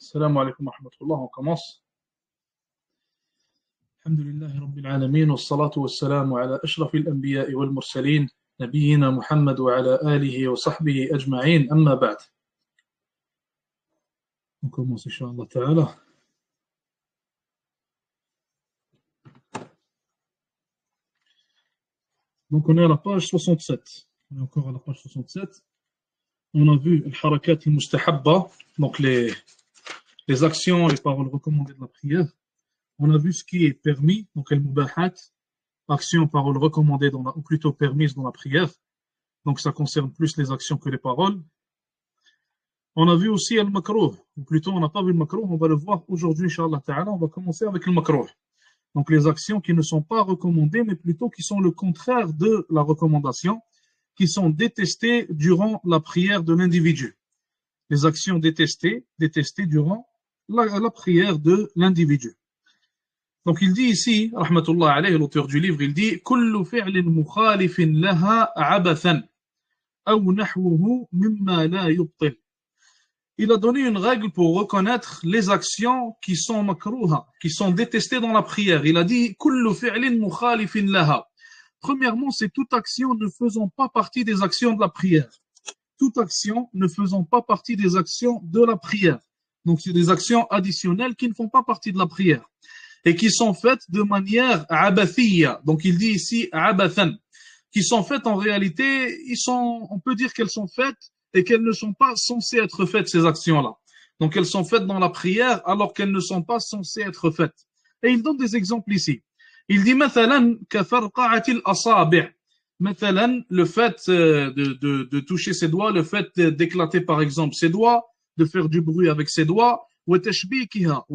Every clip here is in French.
السلام عليكم ورحمة الله. On commence. الحمد لله رب العالمين والصلاة والسلام على أشرف الأنبياء والمرسلين نبينا محمد وعلى آله وصحبه أجمعين. أما بعد. On commence إن شاء الله تعالى. Donc on est à la page 67. On est encore à la page 67. On a vu al-harakat al-mustahabba, donc les actions, les paroles recommandées de la prière. On a vu ce qui est permis, donc al-mubahat, actions, paroles recommandées ou plutôt permises dans la prière. Donc ça concerne plus les actions que les paroles. On a vu aussi al-makruh, ou plutôt on n'a pas vu le makruh, on va le voir aujourd'hui, Inch'Allah Ta'ala. On va commencer avec le makruh. Donc les actions qui ne sont pas recommandées, mais plutôt qui sont le contraire de la recommandation, qui sont détestées durant la prière de l'individu. Les actions détestées durant la prière de l'individu. Donc il dit ici, rahmatullah alayhi, l'auteur du livre, il dit kullu fi'lin mukhalifin laha 'abathan aw nahwuhu mimma la yubtil. Il a donné une règle pour reconnaître les actions qui sont makruha, qui sont détestées dans la prière. Il a dit kullu fi'lin mukhalifin laha. Premièrement, c'est toute action ne faisant pas partie des actions de la prière. Toute action ne faisant pas partie des actions de la prière. Donc c'est des actions additionnelles qui ne font pas partie de la prière et qui sont faites de manière abathiyya. Donc il dit ici abathan, qui sont faites en réalité, on peut dire qu'elles sont faites et qu'elles ne sont pas censées être faites, ces actions-là. Donc elles sont faites dans la prière alors qu'elles ne sont pas censées être faites. Et il donne des exemples ici. Il dit mathalan kafarqa'atil asabi'. Mathalan, le fait de toucher ses doigts, le fait d'éclater par exemple ses doigts, de faire du bruit avec ses doigts, ou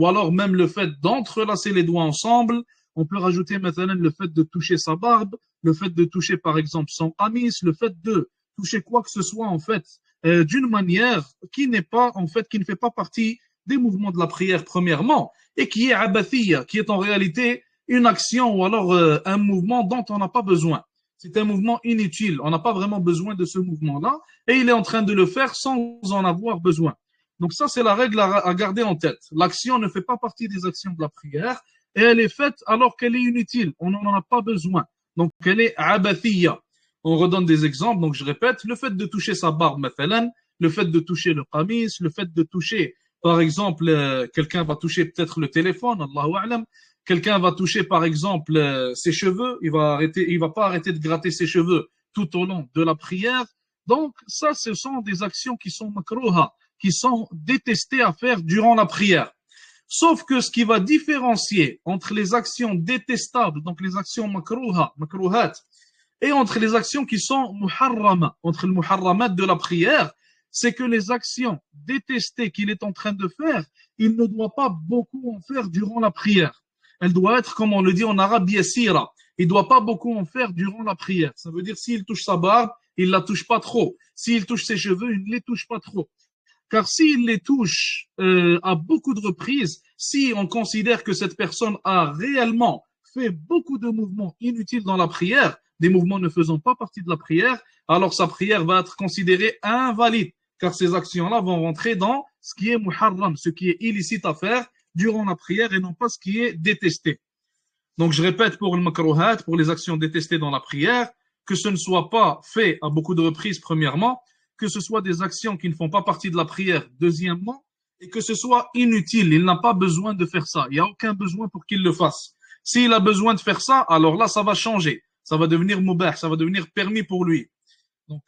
alors même le fait d'entrelacer les doigts ensemble. On peut rajouter mathalan le fait de toucher sa barbe, le fait de toucher par exemple son qamis, le fait de toucher quoi que ce soit en fait d'une manière qui n'est pas en fait, qui ne fait pas partie des mouvements de la prière premièrement, et qui est abathiyya, qui est en réalité une action ou alors un mouvement dont on n'a pas besoin. C'est un mouvement inutile, on n'a pas vraiment besoin de ce mouvement-là, et il est en train de le faire sans en avoir besoin. Donc ça, c'est la règle à garder en tête. L'action ne fait pas partie des actions de la prière, et elle est faite alors qu'elle est inutile, on n'en a pas besoin. Donc elle est abathiyya. On redonne des exemples, donc je répète, le fait de toucher sa barbe, mathalan, le fait de toucher le qamis, le fait de toucher, par exemple, quelqu'un va toucher peut-être le téléphone, Allahu a'lam, quelqu'un va toucher par exemple ses cheveux, il va pas arrêter de gratter ses cheveux tout au long de la prière. Donc ça, ce sont des actions qui sont makruha, qui sont détestées à faire durant la prière. Sauf que ce qui va différencier entre les actions détestables, donc les actions makruhat, et entre les actions qui sont muharrama, entre le muharramat de la prière, c'est que les actions détestées qu'il est en train de faire, il ne doit pas beaucoup en faire durant la prière. Elle doit être, comme on le dit en arabe, yassira. Il ne doit pas beaucoup en faire durant la prière. Ça veut dire s'il touche sa barbe, il ne la touche pas trop. S'il touche ses cheveux, il ne les touche pas trop. Car s'il les touche à beaucoup de reprises, si on considère que cette personne a réellement fait beaucoup de mouvements inutiles dans la prière, des mouvements ne faisant pas partie de la prière, alors sa prière va être considérée invalide, car ces actions-là vont rentrer dans ce qui est muharram, ce qui est illicite à faire durant la prière et non pas ce qui est détesté. Donc je répète pour le makruhat, pour les actions détestées dans la prière, que ce ne soit pas fait à beaucoup de reprises premièrement, que ce soit des actions qui ne font pas partie de la prière deuxièmement, et que ce soit inutile, il n'a pas besoin de faire ça, il n'y a aucun besoin pour qu'il le fasse. S'il a besoin de faire ça, alors là ça va changer, ça va devenir mubah, ça va devenir permis pour lui. Donc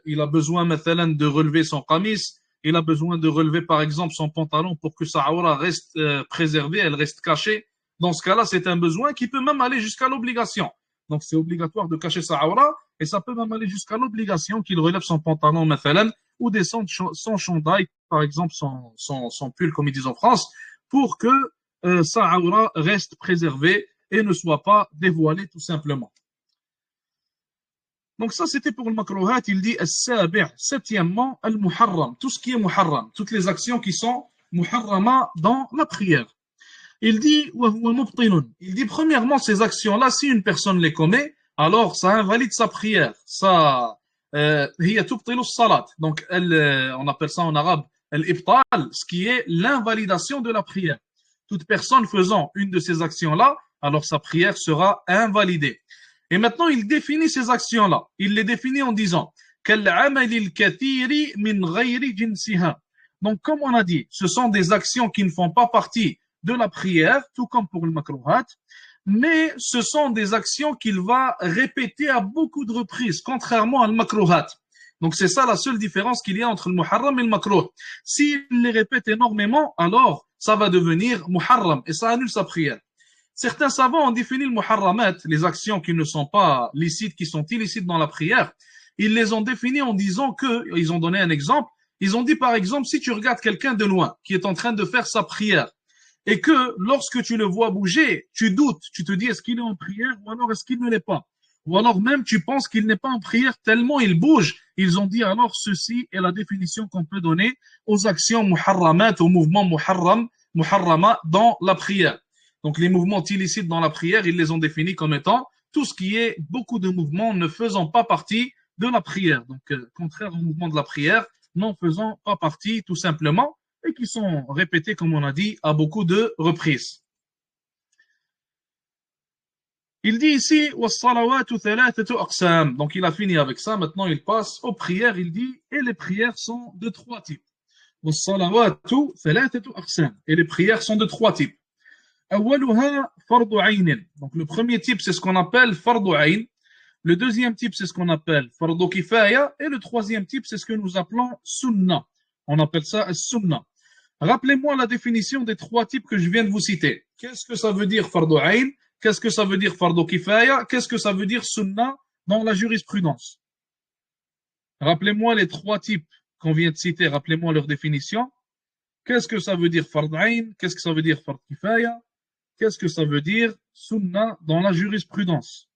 il a besoin maintenant de relever son qamis, il a besoin de relever par exemple son pantalon pour que sa aura reste préservée, elle reste cachée. Dans ce cas-là, c'est un besoin qui peut même aller jusqu'à l'obligation. Donc c'est obligatoire de cacher sa aura et ça peut même aller jusqu'à l'obligation qu'il relève son pantalon mathalan ou descende son chandail, par exemple son pull comme ils disent en France, pour que sa aura reste préservée et ne soit pas dévoilée tout simplement. Donc ça c'était pour le makruhat. Il dit as-sabi', septièmement al-muharram, tout ce qui est muharram, toutes les actions qui sont muharrama dans la prière. Il dit premièrement ces actions-là, si une personne les commet, alors ça invalide sa prière. Ça hiya tubtilu as-salat. Donc on appelle ça en arabe l'ibtal, ce qui est l'invalidation de la prière. Toute personne faisant une de ces actions-là, alors sa prière sera invalidée. Et maintenant, il définit ces actions-là. Il les définit en disant donc, comme on a dit, ce sont des actions qui ne font pas partie de la prière, tout comme pour le makruhat, mais ce sont des actions qu'il va répéter à beaucoup de reprises, contrairement à le makruhat. Donc, c'est ça la seule différence qu'il y a entre le muharram et le makruh. S'il les répète énormément, alors ça va devenir muharram et ça annule sa prière. Certains savants ont défini le muharramat, les actions qui ne sont pas licites, qui sont illicites dans la prière. Ils les ont définies en disant que, ils ont donné un exemple, ils ont dit par exemple, si tu regardes quelqu'un de loin qui est en train de faire sa prière et que lorsque tu le vois bouger, tu doutes, tu te dis est-ce qu'il est en prière ou alors est-ce qu'il ne l'est pas? Ou alors même tu penses qu'il n'est pas en prière tellement il bouge. Ils ont dit alors ceci est la définition qu'on peut donner aux actions muharramat, aux mouvements muharrama dans la prière. Donc les mouvements illicites dans la prière, ils les ont définis comme étant tout ce qui est beaucoup de mouvements ne faisant pas partie de la prière. Donc contraire au mouvement de la prière, n'en faisant pas partie tout simplement et qui sont répétés, comme on a dit, à beaucoup de reprises. Il dit ici donc il a fini avec ça, maintenant il passe aux prières, il dit et les prières sont de trois types. Et les prières sont de trois types. Donc le premier type c'est ce qu'on appelle fardu ayn, le deuxième type c'est ce qu'on appelle fardu kifaya et le troisième type c'est ce que nous appelons sunnah. On appelle ça sunnah. Rappelez-moi la définition des trois types que je viens de vous citer. Qu'est-ce que ça veut dire fardu ayn? Qu'est-ce que ça veut dire fardu kifaya? Qu'est-ce que ça veut dire sunnah dans la jurisprudence? Rappelez-moi les trois types qu'on vient de citer, rappelez-moi leur définition. Qu'est-ce que ça veut dire fardu ayn? Qu'est-ce que ça veut dire fardu kifaya? Qu'est-ce que ça veut dire sunnah dans la jurisprudence?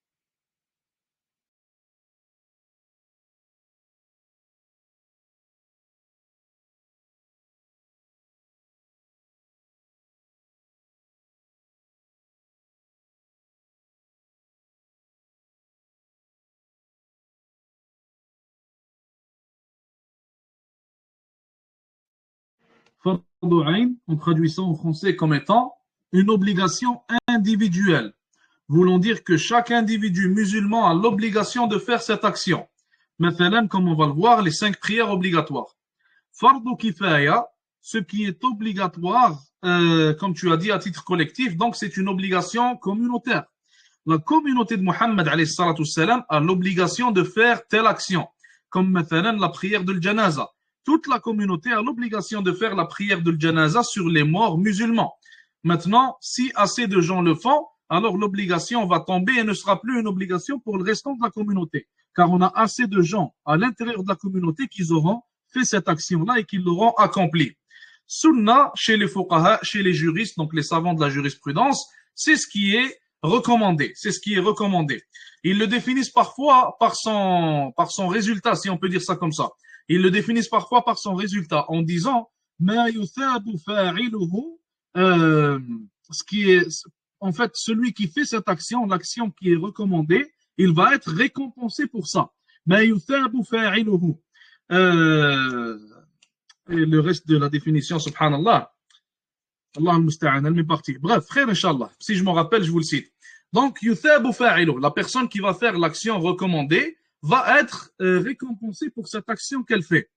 Fardu ayn, on traduit ça en français comme étant une obligation individuelle, voulant dire que chaque individu musulman a l'obligation de faire cette action. Maintenant, comme on va le voir, les 5 prières obligatoires. Fardu kifaya, ce qui est obligatoire, comme tu as dit, à titre collectif, donc c'est une obligation communautaire. La communauté de Mohammed a l'obligation de faire telle action, comme maintenant la prière de l'janaza. Toute la communauté a l'obligation de faire la prière de l'janaza sur les morts musulmans. Maintenant, si assez de gens le font, alors l'obligation va tomber et ne sera plus une obligation pour le restant de la communauté. Car on a assez de gens à l'intérieur de la communauté qui auront fait cette action-là et qui l'auront accomplie. Sunnah, chez les fuqaha, chez les juristes, donc les savants de la jurisprudence, c'est ce qui est recommandé. C'est ce qui est recommandé. Ils le définissent parfois par son résultat, si on peut dire ça comme ça. Ils le définissent parfois par son résultat en disant ce qui est en fait celui qui fait cette action, l'action qui est recommandée, il va être récompensé pour ça. Et le reste de la définition, subhanallah, Allah al-musta'an, elle m'est partie. Bref, frère, Inch'Allah, si je me rappelle, je vous le cite. Donc, yuthabu fa'iluhu, la personne qui va faire l'action recommandée va être récompensée pour cette action qu'elle fait.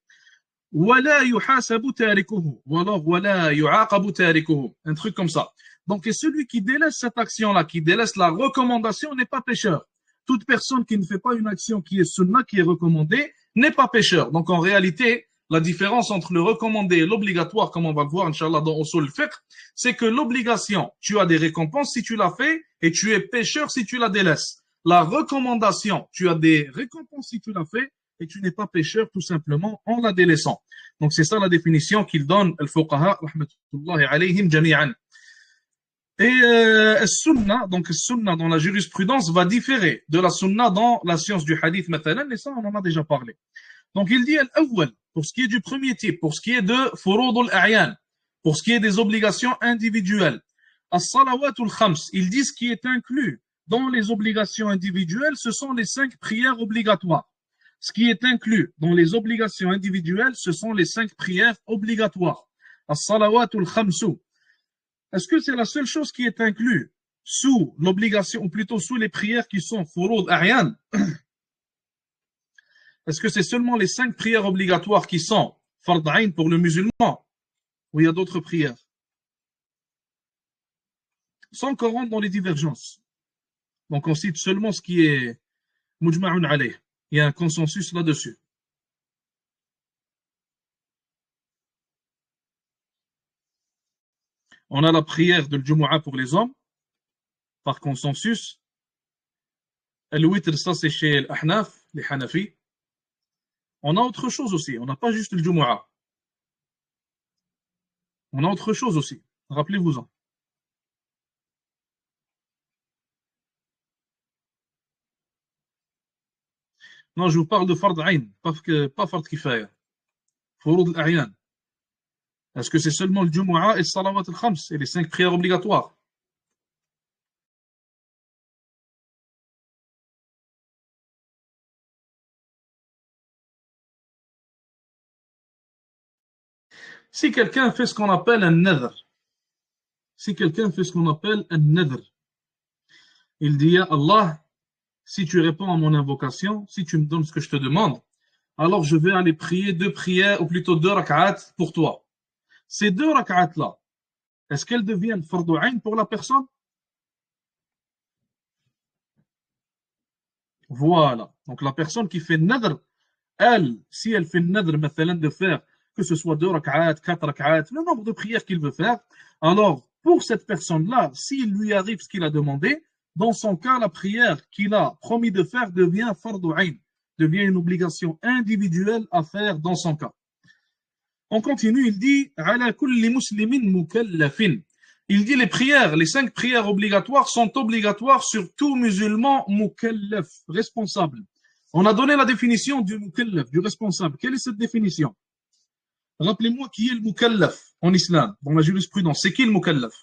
Wala yuhasabu tarikuhu, ou alors wala yu'aqabu tarikuhu, un truc comme ça. Donc, et celui qui délaisse cette action-là, qui délaisse la recommandation, n'est pas pécheur. Toute personne qui ne fait pas une action qui est sunnah, qui est recommandée, n'est pas pécheur. Donc, en réalité, la différence entre le recommandé et l'obligatoire, comme on va le voir, Inch'Allah, dans Usul Fiqh, c'est que l'obligation, tu as des récompenses si tu l'as fait, et tu es pécheur si tu la délaisses. La recommandation, tu as des récompenses si tu l'as fait, et tu n'es pas pécheur tout simplement en la délaissant. Donc, c'est ça la définition qu'il donne, al-fuqaha, rahmatullahi alayhim jami'an. Et sunnah, donc sunnah dans la jurisprudence va différer de la sunnah dans la science du hadith matalan, et ça on en a déjà parlé. Donc il dit al-awwal, pour ce qui est du premier type, pour ce qui est de furud al-a'yan, pour ce qui est des obligations individuelles, as-salawat al-khams, il dit ce qui est inclus dans les obligations individuelles, ce sont les 5 prières obligatoires. Ce qui est inclus dans les obligations individuelles, ce sont les 5 prières obligatoires. As-salawatul khamsu. Est-ce que c'est la seule chose qui est inclue sous l'obligation, ou plutôt sous les prières qui sont furud a'yan? Est-ce que c'est seulement les 5 prières obligatoires qui sont fard ayn pour le musulman? Ou il y a d'autres prières? Sans qu'on rentre dans les divergences. Donc on cite seulement ce qui est mujma'un alayh. Il y a un consensus là-dessus. On a la prière de l'Jumu'ah pour les hommes, par consensus. Le witr, ça c'est chez l'Ahnaf, les Hanafi. On a autre chose aussi, on n'a pas juste le Jumu'ah. On a autre chose aussi, rappelez-vous-en. Non, je vous parle de fard ayn, pas fard kifaya. Furud al-a'yan. Est-ce que c'est seulement le Jumu'ah et le salawat al-khams et les 5 prières obligatoires? Si quelqu'un fait ce qu'on appelle un nadr, si quelqu'un fait ce qu'on appelle un nadr, il dit à Allah, si tu réponds à mon invocation, si tu me donnes ce que je te demande, alors je vais aller prier 2 prières, ou plutôt 2 rak'at pour toi. Ces 2 rak'at-là, est-ce qu'elles deviennent fardu ayn pour la personne? Voilà. Donc la personne qui fait nadr, elle, si elle fait nadr, de faire que ce soit 2 rak'at, 4 rak'at, le nombre de prières qu'il veut faire, alors pour cette personne-là, s'il lui arrive ce qu'il a demandé, dans son cas, la prière qu'il a promis de faire devient fardu ayn, devient une obligation individuelle à faire dans son cas. On continue, il dit ala kulli muslimin mukallafin. Il dit les prières, les 5 prières obligatoires sont obligatoires sur tout musulman mukallaf, responsable. On a donné la définition du mukallaf, du responsable. Quelle est cette définition? Rappelez-moi qui est le mukallaf en islam, dans la jurisprudence. C'est qui le mukallaf?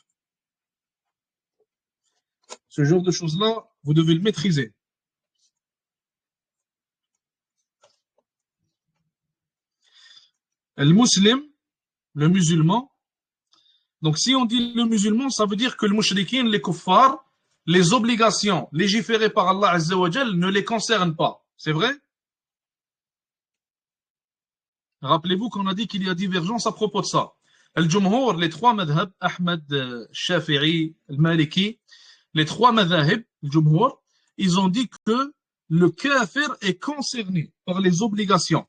Ce genre de choses-là, vous devez le maîtriser. Le musulman, le musulman. Donc si on dit le musulman, ça veut dire que le mushrikin, les kuffars, les obligations légiférées par Allah Azza wa Jal ne les concernent pas. C'est vrai? Rappelez-vous qu'on a dit qu'il y a divergence à propos de ça. Al-Jumhur, les 3 madhab, Ahmed, Shafi'i, Maliki, les 3 madhahib, Al-Jumhur, ils ont dit que le kafir est concerné par les obligations.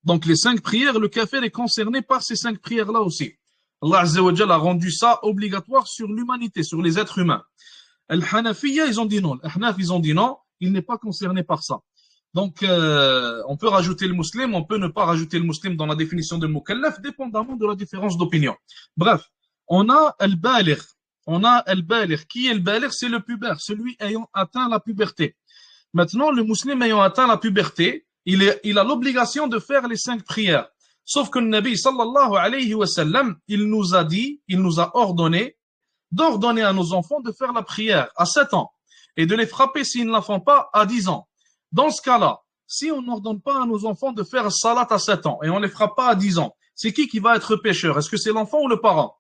Donc les 5 prières, le kafir est concerné par ces 5 prières-là aussi. Allah Azza wa Jal a rendu ça obligatoire sur l'humanité, sur les êtres humains. Al-Hanafiya, ils ont dit non. Al-Hanaf, ils ont dit non, il n'est pas concerné par ça. Donc, on peut rajouter le musulman, on peut ne pas rajouter le musulman dans la définition de mukallaf, dépendamment de la différence d'opinion. Bref, on a al-baligh. On a al-baligh. Qui est le baligh? C'est le pubère, celui ayant atteint la puberté. Maintenant, le musulman ayant atteint la puberté, il a l'obligation de faire les 5 prières. Sauf que le Nabi sallallahu alayhi wa sallam, il nous a ordonné d'ordonner à nos enfants de faire la prière à 7 ans et de les frapper s'ils ne la font pas à 10 ans. Dans ce cas-là, si on n'ordonne pas à nos enfants de faire salat à 7 ans et on ne les frappe pas à 10 ans, c'est qui va être pécheur? Est-ce que c'est l'enfant ou le parent?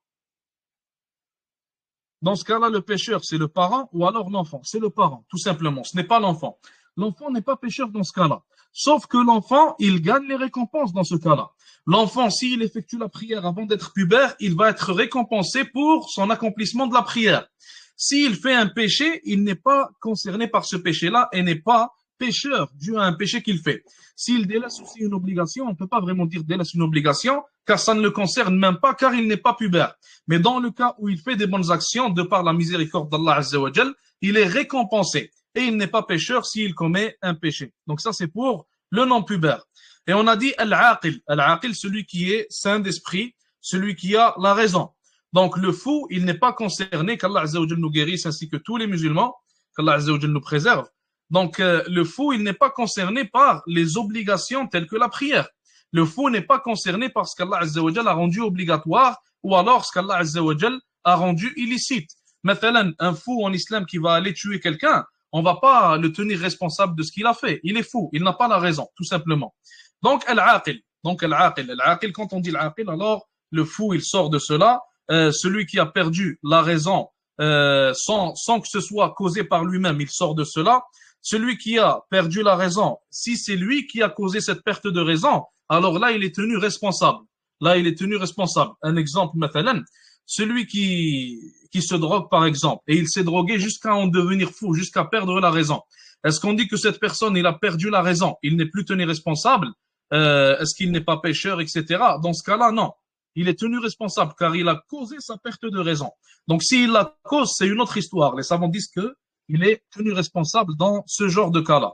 Dans ce cas-là, le pécheur, c'est le parent ou alors l'enfant? C'est le parent, tout simplement. Ce n'est pas l'enfant. L'enfant n'est pas pécheur dans ce cas-là. Sauf que l'enfant, il gagne les récompenses dans ce cas-là. L'enfant, s'il effectue la prière avant d'être pubère, il va être récompensé pour son accomplissement de la prière. S'il fait un péché, il n'est pas concerné par ce péché-là et n'est pas pécheur dû à un péché qu'il fait. S'il délaisse aussi une obligation, on ne peut pas vraiment dire délaisse une obligation, car ça ne le concerne même pas, car il n'est pas pubère. Mais dans le cas où il fait des bonnes actions, de par la miséricorde d'Allah Azza wa Jal, il est récompensé. Et il n'est pas pécheur s'il commet un péché. Donc ça, c'est pour le non-pubère. Et on a dit al-aqil. Al-aqil, celui qui est saint d'esprit, celui qui a la raison. Donc le fou, il n'est pas concerné, qu'Allah Azza wa Jal nous guérisse, ainsi que tous les musulmans, qu'Allah Azza wa Jal nous préserve. Donc le fou, il n'est pas concerné par les obligations telles que la prière. Le fou n'est pas concerné par ce qu'Allah Azza wa Jal a rendu obligatoire ou alors ce qu'Allah Azza wa Jal a rendu illicite. Mathalan, un fou en islam qui va aller tuer quelqu'un, on va pas le tenir responsable de ce qu'il a fait. Il est fou, il n'a pas la raison, tout simplement. Donc, al-aqil. Donc, al-aqil. Al-aqil, quand on dit al-aqil, alors, le fou, il sort de cela. Celui qui a perdu la raison, sans que ce soit causé par lui-même, il sort de cela. Celui qui a perdu la raison, si c'est lui qui a causé cette perte de raison, alors là, il est tenu responsable. Là, il est tenu responsable. Un exemple, mathalan, celui qui se drogue, par exemple, et il s'est drogué jusqu'à en devenir fou, jusqu'à perdre la raison. Est-ce qu'on dit que cette personne, il a perdu la raison, il n'est plus tenu responsable? Est-ce qu'il n'est pas pécheur, etc. Dans ce cas-là, non. Il est tenu responsable car il a causé sa perte de raison. Donc, s'il la cause, c'est une autre histoire. Les savants disent qu'il est tenu responsable dans ce genre de cas-là.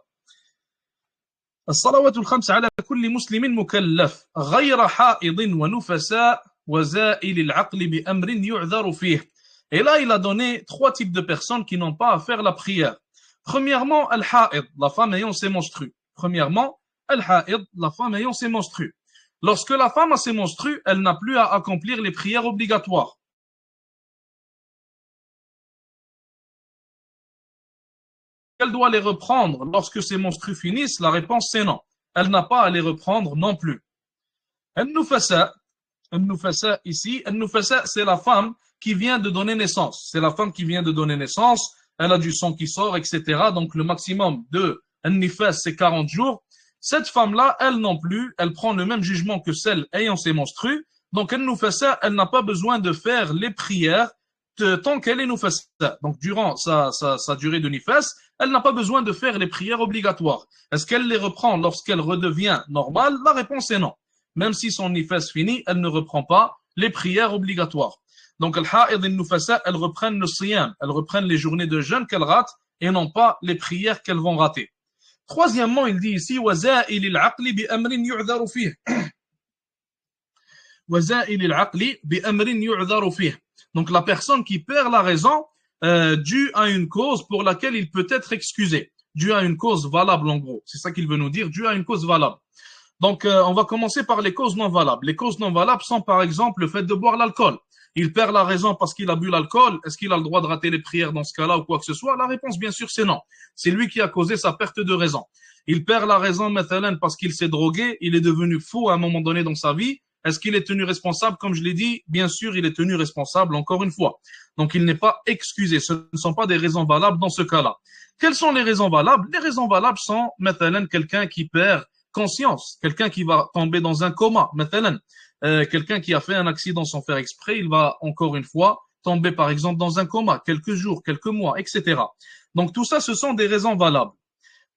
الصلوات الخمس على كل مسلم مكلف غير حائض ونفساء وزائل العقل بأمر يعذر فيه. Et là, il a donné 3 types de personnes qui n'ont pas à faire la prière. Premièrement, al-ha'id, la femme ayant ses menstrues. Premièrement, al-ha'id, la femme ayant ses menstrues. Lorsque la femme a ses menstrues, elle n'a plus à accomplir les prières obligatoires. Elle doit les reprendre lorsque ses menstrues finissent? La réponse c'est non. Elle n'a pas à les reprendre non plus. Al-nufasa ici, al-nufasa c'est la femme qui vient de donner naissance. C'est la femme qui vient de donner naissance. Elle a du sang qui sort, etc. Donc le maximum de al-nifas c'est 40 jours. Cette femme-là, elle non plus, elle prend le même jugement que celle ayant ses menstrues. Donc al-nufasa, elle n'a pas besoin de faire les prières tant qu'elle est nufasa. Donc durant sa durée de nifas, elle n'a pas besoin de faire les prières obligatoires. Est-ce qu'elle les reprend lorsqu'elle redevient normale? La réponse est non. Même si son nifas finit, elle ne reprend pas les prières obligatoires. Donc, al-ha'id et nufasa, elles reprennent le siyam, elles reprennent les journées de jeûne qu'elles ratent et non pas les prières qu'elles vont rater. Troisièmement, il dit ici, وَزَائِلِ الْعَقْلِ بِأَمْرٍ يُعْذَرُ فِيهِ. وَزَائِلِ الْعَقْلِ بِأَمْرٍ يُعْذَرُ فِيهِ. Donc, la personne qui perd la raison dû à une cause pour laquelle il peut être excusé, dû à une cause valable en gros. C'est ça qu'il veut nous dire, dû à une cause valable. Donc, on va commencer par les causes non valables. Les causes non valables sont par exemple le fait de boire l'alcool. Il perd la raison parce qu'il a bu l'alcool. Est-ce qu'il a le droit de rater les prières dans ce cas-là ou quoi que ce soit? La réponse, bien sûr, c'est non. C'est lui qui a causé sa perte de raison. Il perd la raison, mathalan, parce qu'il s'est drogué. Il est devenu fou à un moment donné dans sa vie. Est-ce qu'il est tenu responsable? Comme je l'ai dit, bien sûr, il est tenu responsable encore une fois. Donc, il n'est pas excusé. Ce ne sont pas des raisons valables dans ce cas-là. Quelles sont les raisons valables? Les raisons valables sont, mathalan, quelqu'un qui perd conscience, quelqu'un qui va tomber dans un coma, mathalan. Quelqu'un qui a fait un accident sans faire exprès, il va encore une fois tomber par exemple dans un coma, quelques jours, quelques mois, etc. Donc tout ça, ce sont des raisons valables.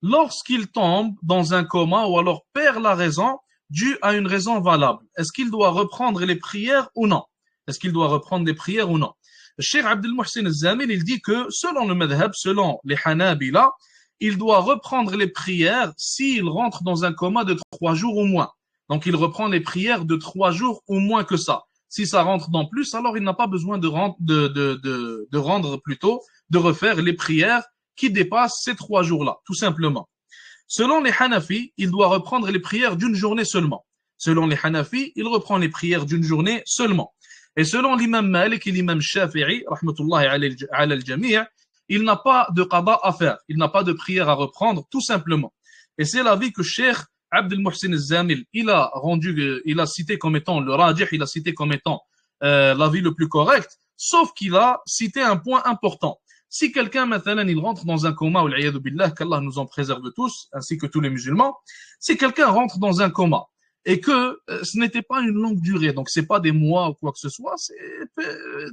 Lorsqu'il tombe dans un coma ou alors perd la raison due à une raison valable, est-ce qu'il doit reprendre les prières ou non? Est-ce qu'il doit reprendre les prières ou non? Le Cheikh Abdel Mohsin Zamil, il dit que selon le madhab, selon les Hanabila, il doit reprendre les prières s'il rentre dans un coma de 3 jours ou moins. Donc, il reprend les prières de 3 jours ou moins que ça. Si ça rentre dans plus, alors il n'a pas besoin de refaire les prières qui dépassent ces 3 jours-là, tout simplement. Selon les Hanafi, il doit reprendre les prières d'une journée seulement. Selon les Hanafi, il reprend les prières d'une journée seulement. Et selon l'imam Malik et l'imam Shafi'i, rahmatullahi ala al-jami', il n'a pas de qada à faire. Il n'a pas de prière à reprendre, tout simplement. Et c'est l'avis que Cheikh Abdel Mohsin Zamil, il a cité comme étant le rajih, il a cité comme étant l'avis le plus correct, sauf qu'il a cité un point important. Si quelqu'un, maintenant, il rentre dans un coma, ou l'iyadu billah, qu'Allah nous en préserve tous, ainsi que tous les musulmans, si quelqu'un rentre dans un coma, et que ce n'était pas une longue durée, donc c'est pas des mois ou quoi que ce soit, c'est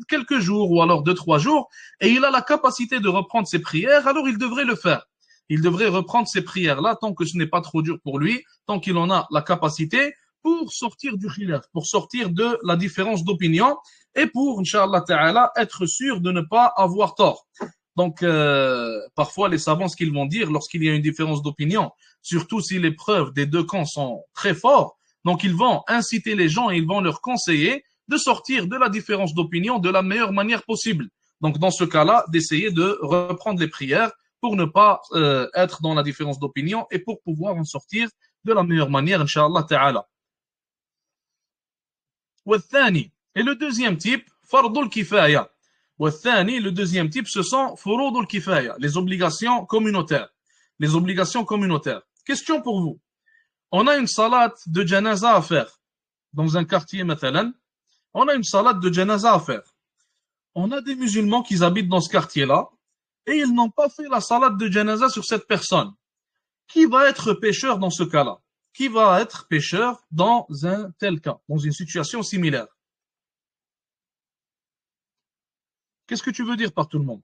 quelques jours ou alors 2-3 jours, et il a la capacité de reprendre ses prières, alors il devrait le faire. Il devrait reprendre ces prières-là tant que ce n'est pas trop dur pour lui, tant qu'il en a la capacité pour sortir du khilaf, pour sortir de la différence d'opinion et pour, Inch'Allah Ta'ala, être sûr de ne pas avoir tort. Donc, parfois, les savants, ce qu'ils vont dire lorsqu'il y a une différence d'opinion, surtout si les preuves des deux camps sont très fortes, donc ils vont inciter les gens et ils vont leur conseiller de sortir de la différence d'opinion de la meilleure manière possible. Donc, dans ce cas-là, d'essayer de reprendre les prières pour ne pas être dans la différence d'opinion et pour pouvoir en sortir de la meilleure manière, Inch'Allah Ta'ala. Et le deuxième type, fardul kifaya. Le deuxième type, ce sont furud al-kifaya, les obligations communautaires. Les obligations communautaires. Question pour vous. On a une salade de janaza à faire dans un quartier, mathalan. On a une salade de janaza à faire. On a des musulmans qui habitent dans ce quartier-là et ils n'ont pas fait la salade de janaza sur cette personne. Qui va être pécheur dans ce cas-là? Qui va être pécheur dans un tel cas, dans une situation similaire? Qu'est-ce que tu veux dire par tout le monde?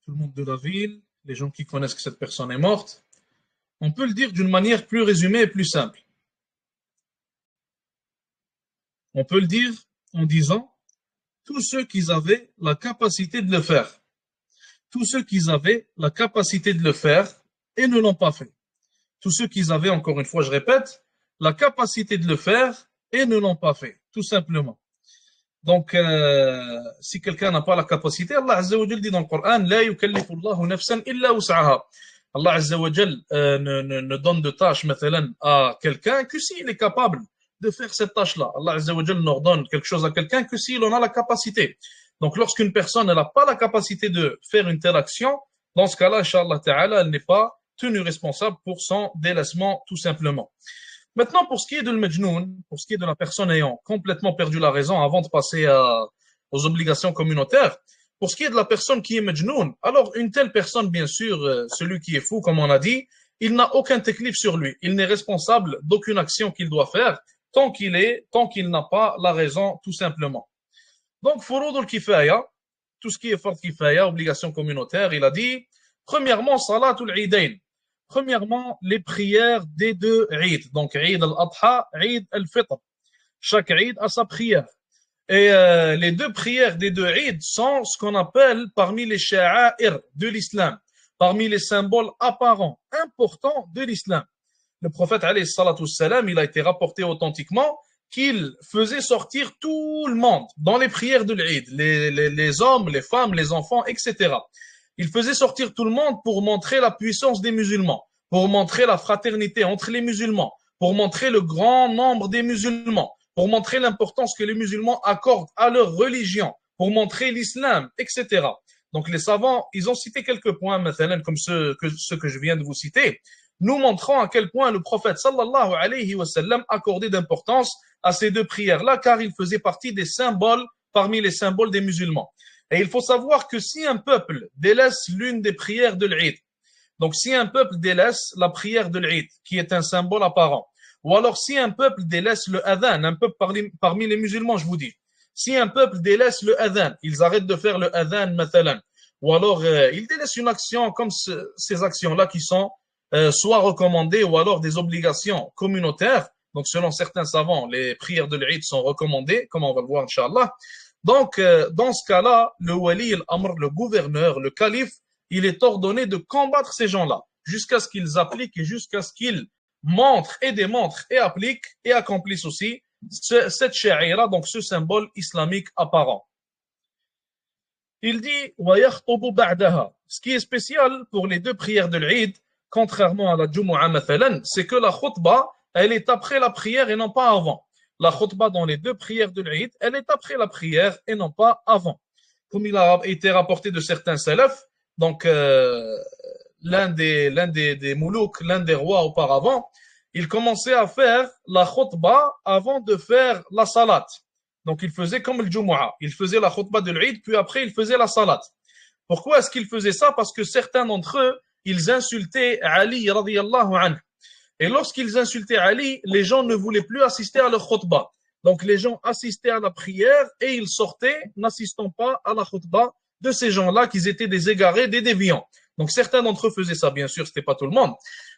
Tout le monde de la ville, les gens qui connaissent que cette personne est morte. On peut le dire d'une manière plus résumée et plus simple. On peut le dire en disant tous ceux qui avaient la capacité de le faire. Tous ceux qui avaient la capacité de le faire et ne l'ont pas fait. Tous ceux qui avaient, encore une fois, je répète, la capacité de le faire et ne l'ont pas fait, tout simplement. Donc, si quelqu'un n'a pas la capacité, Allah Azza wa Jal dit dans le Coran, La yukallifu Allahu nafsan illa wus'aha. Allah Azza wa Jal ne donne de tâche, mathalan, à quelqu'un que s'il est capable de faire cette tâche-là. Allah Azza wa Jal n'ordonne quelque chose à quelqu'un que s'il en a la capacité. Donc, lorsqu'une personne n'a pas la capacité de faire une telle action, dans ce cas-là, Inch'Allah Ta'ala, elle n'est pas tenue responsable pour son délaissement, tout simplement. Maintenant, pour ce qui est de l'majnoun, pour ce qui est de la personne ayant complètement perdu la raison avant de passer aux obligations communautaires, pour ce qui est de la personne qui est majnoun, alors une telle personne, bien sûr, celui qui est fou, comme on a dit, il n'a aucun teklif sur lui. Il n'est responsable d'aucune action qu'il doit faire tant qu'il n'a pas la raison, tout simplement. Donc, furud al-kifaya, tout ce qui est fard kifaya, obligation communautaire, il a dit, premièrement, salatul idain. Premièrement, les prières des deux Eid. Donc, Eid al-Adha, Eid al-Fitr. Chaque Eid a sa prière. Et les deux prières des deux Eid sont ce qu'on appelle parmi les sha'a'ir de l'islam, parmi les symboles apparents, importants de l'islam. Le prophète, alayhi salatu salam, il a été rapporté authentiquement qu'il faisait sortir tout le monde dans les prières de l'Eid, les hommes, les femmes, les enfants, etc. Il faisait sortir tout le monde pour montrer la puissance des musulmans, pour montrer la fraternité entre les musulmans, pour montrer le grand nombre des musulmans, pour montrer l'importance que les musulmans accordent à leur religion, pour montrer l'islam, etc. Donc les savants, ils ont cité quelques points, mathalan, comme ceux que je viens de vous citer, nous montrant à quel point le prophète sallallahu alayhi wa sallam accordait d'importance à ces deux prières-là, car ils faisaient partie des symboles, parmi les symboles des musulmans. Et il faut savoir que si un peuple délaisse l'une des prières de l'Eid, donc si un peuple délaisse la prière de l'Eid, qui est un symbole apparent, ou alors si un peuple délaisse le adhan, un peuple parmi les musulmans, je vous dis, si un peuple délaisse le adhan, ils arrêtent de faire le adhan, mathalan, ou alors ils délaissent une action comme ces actions-là qui sont soit recommandées ou alors des obligations communautaires. Donc selon certains savants, les prières de l'Eid sont recommandées, comme on va le voir, Inch'Allah. Donc, dans ce cas-là, le wali al-amr, le gouverneur, le calife, il est ordonné de combattre ces gens-là jusqu'à ce qu'ils appliquent et jusqu'à ce qu'ils montrent et démontrent et appliquent et accomplissent aussi cette sha'ira, donc ce symbole islamique apparent. Il dit وَيَخْطُبُ بَعْدَهَا. Ce qui est spécial pour les deux prières de l'Eid, contrairement à la Jumu'ah mathalan, c'est que la khutbah, elle est après la prière et non pas avant. La khutbah dans les deux prières de l'Eid, elle est après la prière et non pas avant. Comme il a été rapporté de certains salafs, donc l'un des moulouks, l'un des rois auparavant, il commençait à faire la khutbah avant de faire la salat. Donc il faisait comme le Jumu'ah, il faisait la khutbah de l'Eid, puis après il faisait la salat. Pourquoi est-ce qu'il faisait ça? Parce que certains d'entre eux, ils insultaient Ali radiyallahu anhu. Et lorsqu'ils insultaient Ali, les gens ne voulaient plus assister à leur khutbah. Donc les gens assistaient à la prière et ils sortaient, n'assistant pas à la khutbah de ces gens-là, qui étaient des égarés, des déviants. Donc certains d'entre eux faisaient ça, bien sûr, c'était pas tout le monde.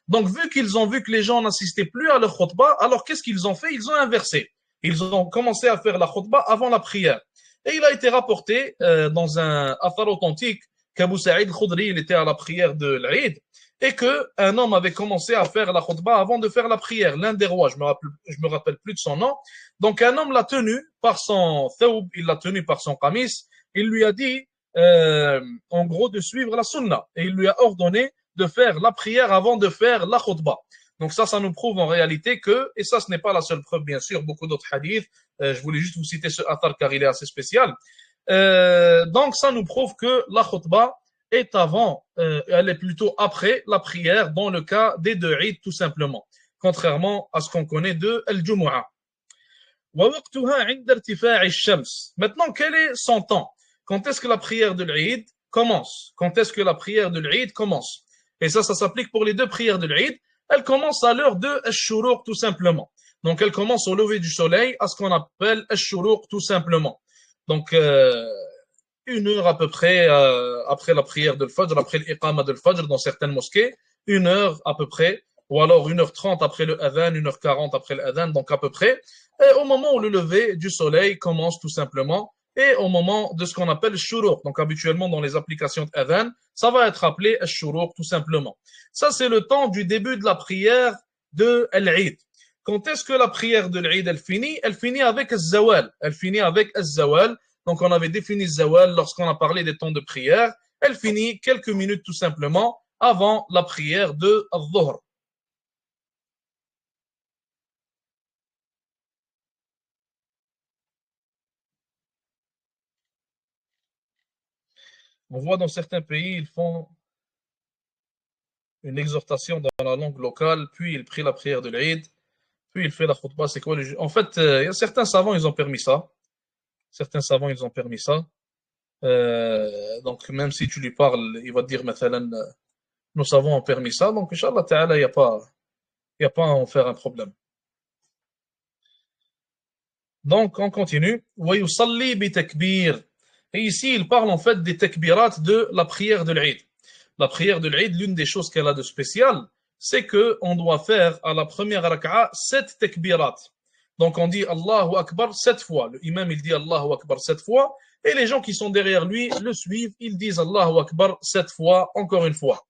Donc vu qu'ils ont vu que les gens n'assistaient plus à leur khutbah, alors qu'est-ce qu'ils ont fait? Ils ont inversé. Ils ont commencé à faire la khutbah avant la prière. Et il a été rapporté dans un athar authentique qu'Abu Sa'id al-Khudri, il était à la prière de l'Eid. et qu'un homme avait commencé à faire la khutbah avant de faire la prière. L'un des rois, je me rappelle plus de son nom. Donc un homme l'a tenu par son thawb, il l'a tenu par son qamis. Il lui a dit, en gros, de suivre la sunna. Et il lui a ordonné de faire la prière avant de faire la khutbah. Donc ça nous prouve en réalité que, et ça ce n'est pas la seule preuve bien sûr, beaucoup d'autres hadiths, je voulais juste vous citer ce athar car il est assez spécial. Donc ça nous prouve que la khutbah est avant, elle est plutôt après la prière dans le cas des deux Eid tout simplement, contrairement à ce qu'on connaît de Al-Jumu'ah. Maintenant, quel est son temps? Quand est-ce que la prière de l'Eid commence? Quand est-ce que la prière de l'Eid commence? Et ça s'applique pour les deux prières de l'Eid. Elle commence à l'heure de Ash-Shuruq tout simplement. Donc elle commence au lever du soleil à ce qu'on appelle Ash-Shuruq tout simplement. Donc une heure à peu près après la prière de l'Fajr, après l'iqama de l'Fajr dans certaines mosquées, une heure à peu près, ou alors 1h30 après le adhan, 1h40 après le adhan, donc à peu près, et au moment où le lever du soleil commence tout simplement, et au moment de ce qu'on appelle shuruq. Donc habituellement dans les applications d'adhan, ça va être appelé shuruq tout simplement. Ça c'est le temps du début de la prière de l'Eid. Quand est-ce que la prière de l'Eid elle finit? Elle finit avec az-zawal. Elle finit avec az-zawal. Donc on avait défini zawal lorsqu'on a parlé des temps de prière. Elle finit quelques minutes tout simplement avant la prière de al-dhuhr. On voit dans certains pays, ils font une exhortation dans la langue locale, puis ils prient la prière de l'Eid, puis il fait la khutbah. C'est quoi En fait, il y a certains savants, ils ont permis ça. Certains savants, ils ont permis ça. Donc même si tu lui parles, il va te dire, مثلا, nous savons ont permis ça. Donc, Inch'Allah Ta'ala, il y a pas à en faire un problème. Donc, on continue. وَيُصَلِّي بِتَكْبِيرٍ. Et ici, il parle en fait des takbirat de la prière de l'Eid. La prière de l'Eid, l'une des choses qu'elle a de spécial, c'est qu'on doit faire à la première raka'a 7 takbirat. Donc, on dit Allahu Akbar 7 fois. Le imam, il dit Allahu Akbar 7 fois. Et les gens qui sont derrière lui le suivent. Ils disent Allahu Akbar 7 fois, encore une fois.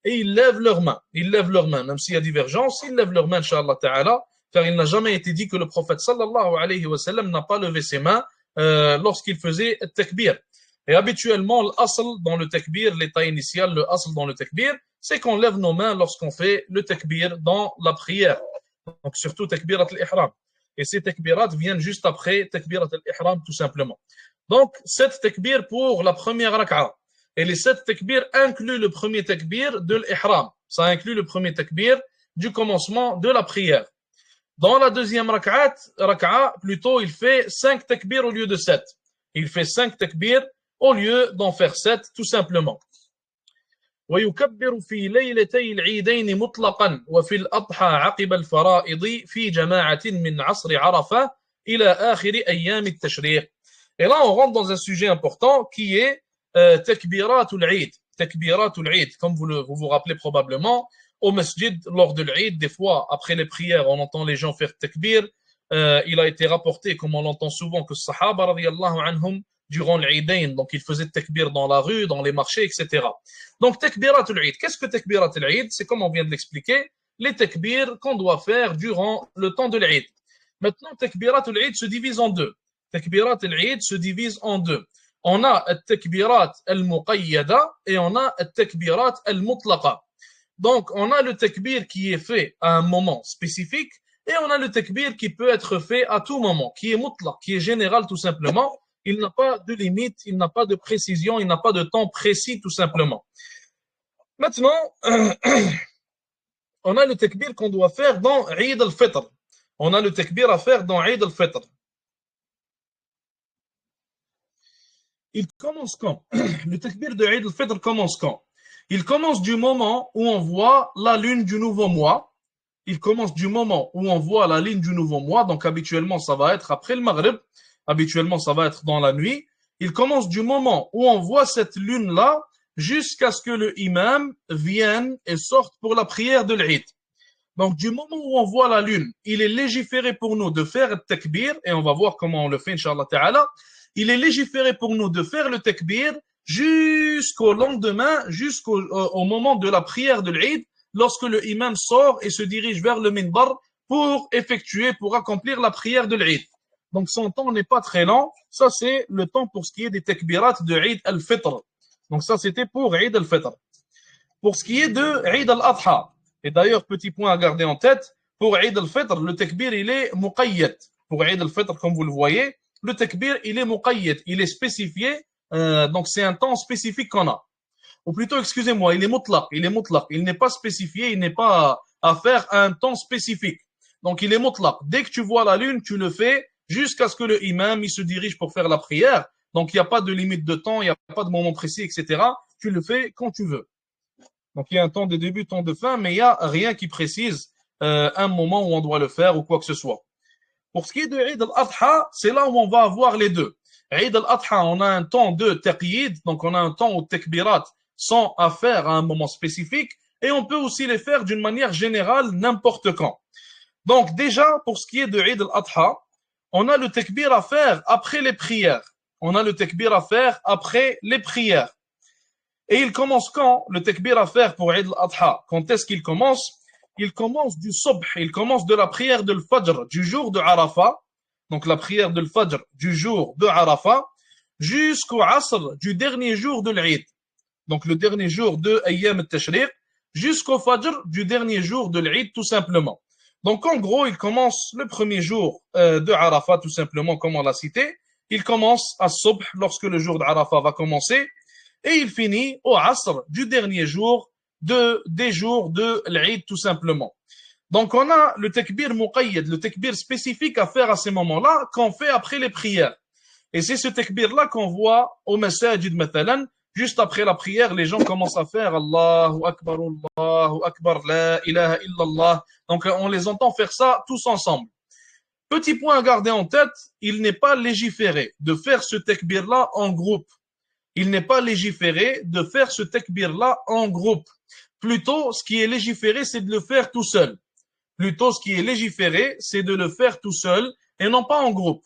Et ils lèvent leurs mains. Ils lèvent leurs mains. Même s'il y a divergence, ils lèvent leurs mains, Inch'Allah Ta'ala. Car il n'a jamais été dit que le prophète sallallahu alayhi wa sallam n'a pas levé ses mains lorsqu'il faisait le takbir. Et habituellement, l'asl dans le takbir, l'état initial, le asl dans le takbir, c'est qu'on lève nos mains lorsqu'on fait le takbir dans la prière. Donc surtout takbirat al-ihram. Et ces takbirat viennent juste après takbirat al-ihram tout simplement. Donc 7 takbir pour la première raka'a. Et les 7 takbir incluent le premier takbir de l'ihram. Ça inclut le premier takbir du commencement de la prière. Dans la deuxième raka'a, plutôt, il fait 5 takbir au lieu de 7. Il fait 5 takbir au lieu d'en faire 7, tout simplement. ويكبر في ليلتي العيدين مطلقا وفي الأضحى عقب الفرائض في جماعة من عصر عرفة إلى آخر أيام التشريق. Et là, on rentre dans un sujet important qui est takbiratul Eid. Takbiratul Eid, comme vous rappelez probablement, au masjid, lors de l'Eid, des fois, après les prières, on entend les gens faire takbir. Il a été rapporté, comme on l'entend souvent, que Sahaba, radiyallahu anhum, durant l'Eidain, donc ils faisaient takbir dans la rue, dans les marchés, etc. Donc, takbiratul Eid. Qu'est-ce que takbiratul Eid? C'est comme on vient de l'expliquer, les takbirs qu'on doit faire durant le temps de l'Eid. Maintenant, takbiratul Eid se divise en deux. Takbiratul Eid se divise en deux. On a takbirat al-muqayyada et on a takbirat al-mutlaqa. Donc, on a le takbir qui est fait à un moment spécifique et on a le takbir qui peut être fait à tout moment, qui est mutlaq, qui est général tout simplement. Il n'a pas de limite, il n'a pas de précision, il n'a pas de temps précis tout simplement. Maintenant, on a le takbir qu'on doit faire dans Eid al-Fitr. On a le takbir à faire dans Eid al-Fitr. Il commence quand? Le takbir de Eid al-Fitr commence quand? Il commence du moment où on voit la lune du nouveau mois. Il commence du moment où on voit la ligne du nouveau mois. Donc habituellement, ça va être après le Maghrib. Habituellement, ça va être dans la nuit. Il commence du moment où on voit cette lune-là jusqu'à ce que le imam vienne et sorte pour la prière de l'Eid. Donc, du moment où on voit la lune, il est légiféré pour nous de faire le takbir, et on va voir comment on le fait, Inch'Allah Ta'ala. Il est légiféré pour nous de faire le takbir jusqu'au lendemain, au moment de la prière de l'Eid, lorsque le imam sort et se dirige vers le minbar pour accomplir la prière de l'Eid. Donc son temps n'est pas très lent. Ça, c'est le temps pour ce qui est des takbirat de Eid al-Fitr. Donc ça, c'était pour Eid al-Fitr. Pour ce qui est de Eid al-Adha, et d'ailleurs, petit point à garder en tête, pour Eid al-Fitr, le takbir, il est muqayyad. Pour Eid al-Fitr, comme vous le voyez, le takbir, il est muqayyad, il est spécifié, donc c'est un temps spécifique qu'on a. Ou plutôt, excusez-moi, il est mutlaq, il n'est pas spécifié, il n'est pas à faire un temps spécifique. Donc il est mutlaq. Dès que tu vois la lune, tu le fais jusqu'à ce que le imam il se dirige pour faire la prière. Donc il n'y a pas de limite de temps, il n'y a pas de moment précis, etc. Tu le fais quand tu veux. Donc il y a un temps de début, temps de fin, mais il n'y a rien qui précise un moment où on doit le faire ou quoi que ce soit. Pour ce qui est de Eid al-Adha, c'est là où on va avoir les deux. Eid al-Adha, on a un temps de taqyid, donc on a un temps au takbirat sans à faire à un moment spécifique, et on peut aussi les faire d'une manière générale n'importe quand. Donc déjà, pour ce qui est de Eid al-Adha, on a le takbir à faire après les prières. On a le takbir à faire après les prières. Et il commence quand le takbir à faire pour Eid al-Adha? Quand est-ce qu'il commence? Il commence du subh, il commence de la prière de l'Fajr du jour de Arafat, donc la prière de l'Fajr du jour de Arafat, jusqu'au Asr du dernier jour de l'Eid. Donc le dernier jour de Ayyam al-Tashriq, jusqu'au Fajr du dernier jour de l'Eid tout simplement. Donc en gros, il commence le premier jour de Arafat tout simplement comme on l'a cité. Il commence à subh lorsque le jour d'Arafat va commencer. Et il finit au Asr du dernier jour des jours de l'Eid tout simplement. Donc on a le takbir muqayyad, le takbir spécifique à faire à ces moments-là qu'on fait après les prières. Et c'est ce takbir-là qu'on voit au masajid mathalan, juste après la prière, les gens commencent à faire Allahu Akbar, la ilaha illallah. Donc on les entend faire ça tous ensemble. Petit point à garder en tête, il n'est pas légiféré de faire ce takbir-là en groupe. Il n'est pas légiféré de faire ce takbir-là en groupe. Plutôt, ce qui est légiféré, c'est de le faire tout seul. Plutôt, ce qui est légiféré, c'est de le faire tout seul et non pas en groupe.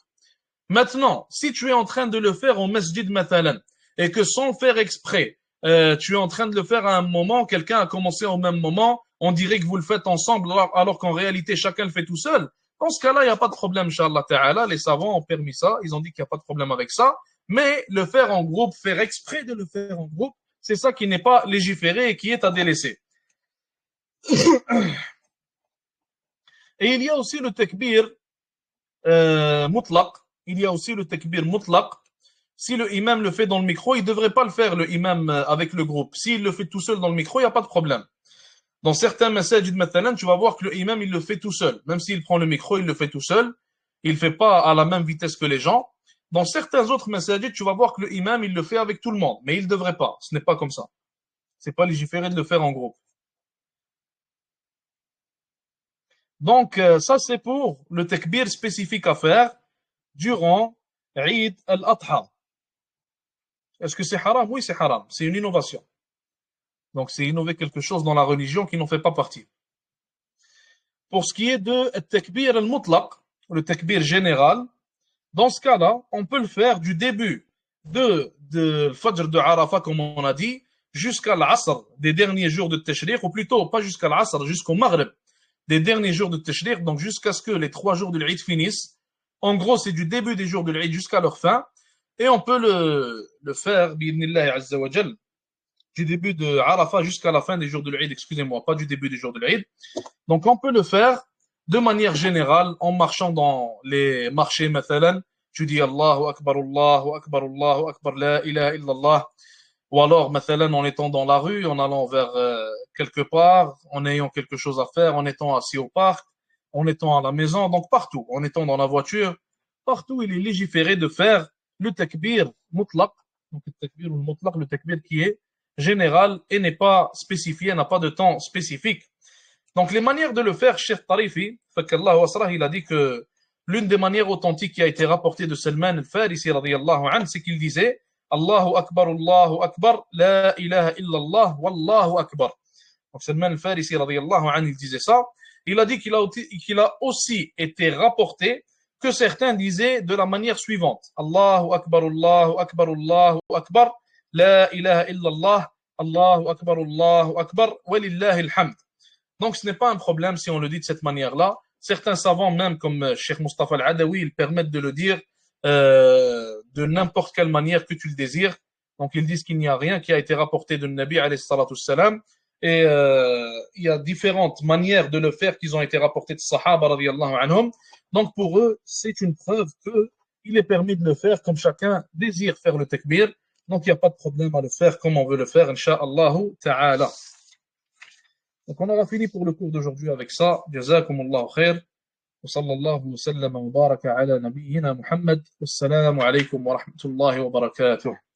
Maintenant, si tu es en train de le faire au masjid matalan et que sans faire exprès, tu es en train de le faire à un moment, quelqu'un a commencé au même moment, on dirait que vous le faites ensemble alors qu'en réalité, chacun le fait tout seul. Dans ce cas-là, il n'y a pas de problème, inshallah ta'ala. Les savants ont permis ça, ils ont dit qu'il n'y a pas de problème avec ça. Mais le faire en groupe, faire exprès de le faire en groupe, c'est ça qui n'est pas légiféré et qui est à délaisser. Et il y a aussi le takbir mutlaq. Il y a aussi le takbir mutlaq. Si le imam le fait dans le micro, il ne devrait pas le faire, le imam, avec le groupe. S'il le fait tout seul dans le micro, il n'y a pas de problème. Dans certains masajid mathalan, tu vas voir que le imam, il le fait tout seul. Même s'il prend le micro, il le fait tout seul. Il ne fait pas à la même vitesse que les gens. Dans certains autres masajid, tu vas voir que le imam, il le fait avec tout le monde. Mais il ne devrait pas. Ce n'est pas comme ça. C'est pas légiféré de le faire en groupe. Donc, ça, c'est pour le takbir spécifique à faire durant Eid al-Adha. Est-ce que c'est haram? Oui, c'est haram. C'est une innovation. Donc, c'est innover quelque chose dans la religion qui n'en fait pas partie. Pour ce qui est de takbir al-mutlaq, le takbir général, dans ce cas-là, on peut le faire du début de Fajr de Arafat, comme on a dit, jusqu'à l'Asr des derniers jours de Tashriq, ou plutôt pas jusqu'à l'Asr, jusqu'au Maghrib des derniers jours de Tashriq, donc jusqu'à ce que les 3 jours de l'Eid finissent. En gros, c'est du début des jours de l'Eid jusqu'à leur fin, et on peut le faire, bi'idhnillahi azza wa jal, du début de Arafat jusqu'à la fin des jours de l'Eid, excusez-moi, pas du début des jours de l'Eid. Donc on peut le faire de manière générale en marchant dans les marchés, mathalan, tu dis Allahu Akbar, Allahu Akbar, Allahu Akbar, la ilaha illallah. Ou alors, mathalan, en étant dans la rue, en allant vers quelque part, en ayant quelque chose à faire, en étant assis au parc, en étant à la maison, donc partout, en étant dans la voiture, partout il est légiféré de faire le takbir mutlaq, donc le takbir mutlaq, le takbir qui est général et n'est pas spécifié, n'a pas de temps spécifique. Donc les manières de le faire, Cheikh Tarifi, il a dit que l'une des manières authentiques qui a été rapportée de Salman al-Farisi, radiyallahu anhu, c'est qu'il disait Allahu Akbar, la ilaha illallah, wallahu Akbar. Donc Salman al-Farisi, radiyallahu anhu, il disait ça. Il a dit qu'il a aussi été rapporté que certains disaient de la manière suivante Allahu Akbar, Allahu Akbar, Allahu Akbar, La ilaha illallah, Allahu Akbar, walillahi alhamd. Donc ce n'est pas un problème si on le dit de cette manière-là. Certains savants, même comme Cheikh Mustafa Al-Adawi, ils permettent de le dire de n'importe quelle manière que tu le désires. Donc ils disent qu'il n'y a rien qui a été rapporté de Nabi alayhi salatu salam. Et il y a différentes manières de le faire qui ont été rapportées de Sahaba radiyallahu anhum. Donc pour eux, c'est une preuve qu'il est permis de le faire comme chacun désire faire le takbir. Donc il n'y a pas de problème à le faire comme on veut le faire, insha'Allah ta'ala. Donc on aura fini pour le cours d'aujourd'hui avec ça. Jazakumullahu khair. وصلى الله وسلم وبارك على نبينا محمد والسلام عليكم ورحمة الله وبركاته